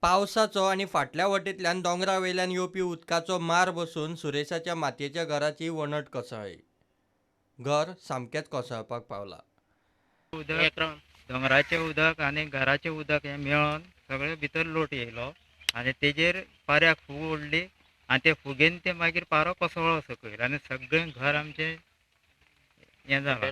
पावसाचो आणि फाटल्या वटेंतल्यान दोंगरावयल्यान येवपी उदकाचो मार बसून सुरेशाच्या मातयेच्या घराची वणट कोसळ्ळी. घर सामकेंच कोसळपाक पावलां. उदक दोंगराचें उदक आनी घराचें उदक हें मेळोन सगळे भितर लोट येयलो आनी तेजेर पाऱ्याक फूग ओडली आनी ते फुगेन ते मागीर पारो कोसळ्ळो सकयल आनी सगळें घर आमचें हें जालां.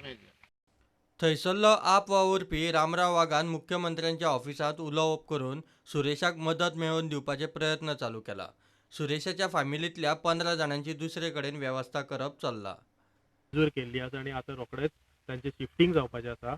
थंयसरलो आप वावुरपी रामराव वाघान मुख्यमंत्र्यांच्या ऑफिसांत उलोवप करून सुरेशाक मदत मेळोवन दिवपाचे प्रयत्न चालू केला. सुरेशाच्या फॅमिलींतल्या 15 जाणांची दुसरे कडेन वेवस्था करप चल्लां. मंजूर केल्ली आसा आनी आतां रोखडेंच तांचें शिफ्टींग जावपाचें आसा.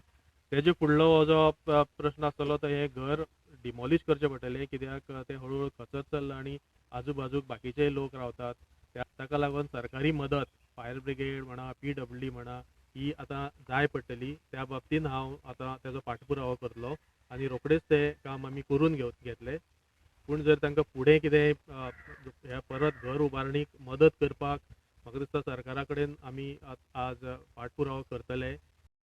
तेजे फुडलो हो जो प्रश्न आसतलो तो हें घर डिमॉलिश करचें पडटलें, कित्याक तें हळू हळू खचत चल्लां आनी आजू बाजूक बाकीचेय लोक रावतात. ताका लागून सरकारी मदत फायर ब्रिगेड म्हणा, PWD म्हणा, ही आतां जाय पडटली. त्या बाबतींत हांव आतां तेजो फाटपुरावो करतलों आनी रोखडेंच तें काम आमी करून घेतलें. पूण जर तांकां फुडें कितें ह्या परत घर उबारणीक मदत करपाक म्हाका दिसता सरकारा कडेन आमी आज पाठपुरावो करतले.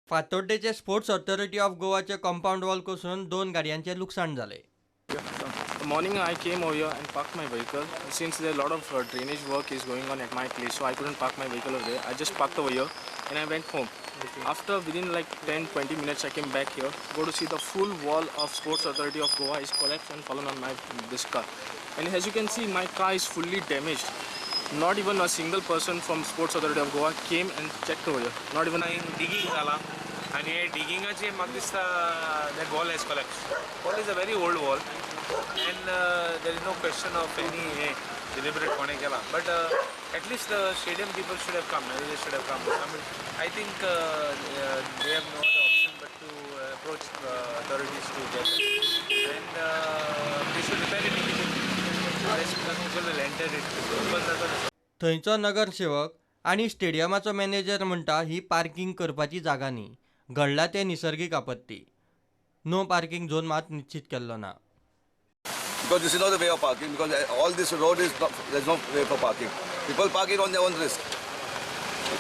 फातोड्डेचे स्पोर्ट्स ऑथॉरिटी ऑफ गोवाचे कंपाऊंड वॉल कोसळून 2 गाडयांचें लुकसाण जालें. The morning I came over here and parked my vehicle. Since there a lot of drainage work is going on at my place, so I couldn't park my vehicle over there. I just parked over here and I went home. After within like 10-20 minutes I came back here, go to see the full wall of Sports Authority of Goa is collapsed and fallen on this car. And as you can see, my car is fully damaged. Not even a single person from Sports Authority of Goa came and checked over here. Not even digging जाला आणि डिगिंगाचे म्हाका दिसता that wall has collapsed. Wall is a very old wall and there is no question of any deliberate कोणे केला, but at least the stadium people should have come. They should have come. I mean, I think they have no other option but to approach the authorities to get it, and they should repair it immediately. Rest people will enter it. थंयचो नगरसेवक आनी स्टेडियमाचो manager म्हणटा ही parking करपाची जागा न्ही, घडला ते निसर्गीक आपत्ती. नो पार्किंग झोन मात निश्चित केल्लो ना. Because this is not the way of parking, because all this road is not, there's no way for parking. People parking on their own risk.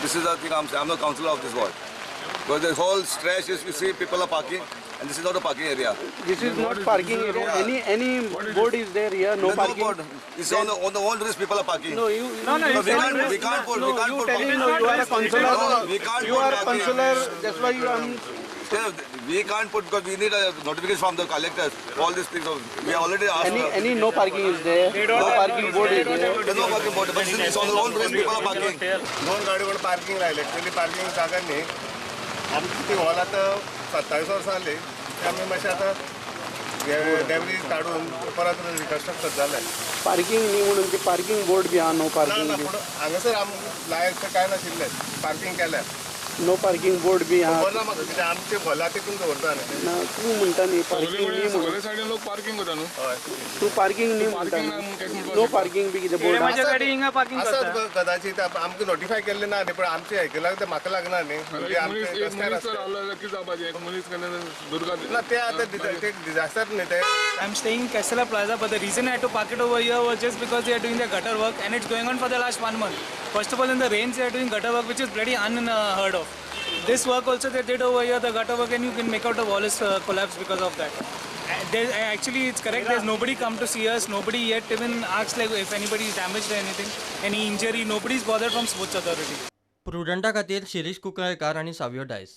This is the thing I'm saying. I'm the councillor of this ward. Because the whole stretch is, you see, people are parking, and this is not a parking area. This is not parking area. Any board is there here? No There's parking. no board. This is on the own risk. People are parking. No, you. No, we can't put. No, you telling no. You are a councillor. No, we can't You put are a parking. councillor. That's why you are. We can't put because we need a notification from the collectors. All these things. We have already asked. Any no parking is there. No parking board is there. There's no parking board. But this is on the own risk. People are parking. दोन गाडीवर parking राहिले actually parking जागा न्ही आमची ती hall आतां 27 वर्सां जाली आमी मातशें आतां डेब्रीज काडून परत रिकन्स्ट्रक्ट जालें. पार्किंग न्ही म्हणून ती पार्किंग बोर्ड बी आहा नो ना पार्किंग. पूण हांगासर लायक कांय नाशिल्लें पार्किंग केलें. नो पार्किंग बोर्ड बी आहा. खबर ना म्हाका कित्याक आमचे हॉला तितून दवरता न्ही. ना तूं म्हणटा न्ही पार्किंग न्ही म्हणून. सायडीन लोक पार्किंग करता न्हू. हय तूं पार्किंग न्ही म्हणटा नो पार्किंग बी कितें बोर्ड आहा. आसत कदाचित आमकां नोटिफाय केल्लें ना न्ही पण आमचे आयकलां तें म्हाका लागना न्ही. म्हणजे आमचे रस्त्यार ना ते आतां ते डिजास्टर न्ही ते. I'm staying in Castellar Plaza, but the reason I had to park it over here was just because they are doing their gutter work and it's going on for the last 1 month. First of all, in the rains they are doing gutter work, which is pretty unheard of. This work also they did over here, the gutter work, and you can make out the wall is collapsed because of that. Actually, it's correct. There's nobody come to see us. Nobody yet even asked like if anybody is damaged or anything, any injury. Nobody's bothered from Sports Authority. प्रुडंटा खातीर शिरीष कुंकळकार आनी सावयो डायस.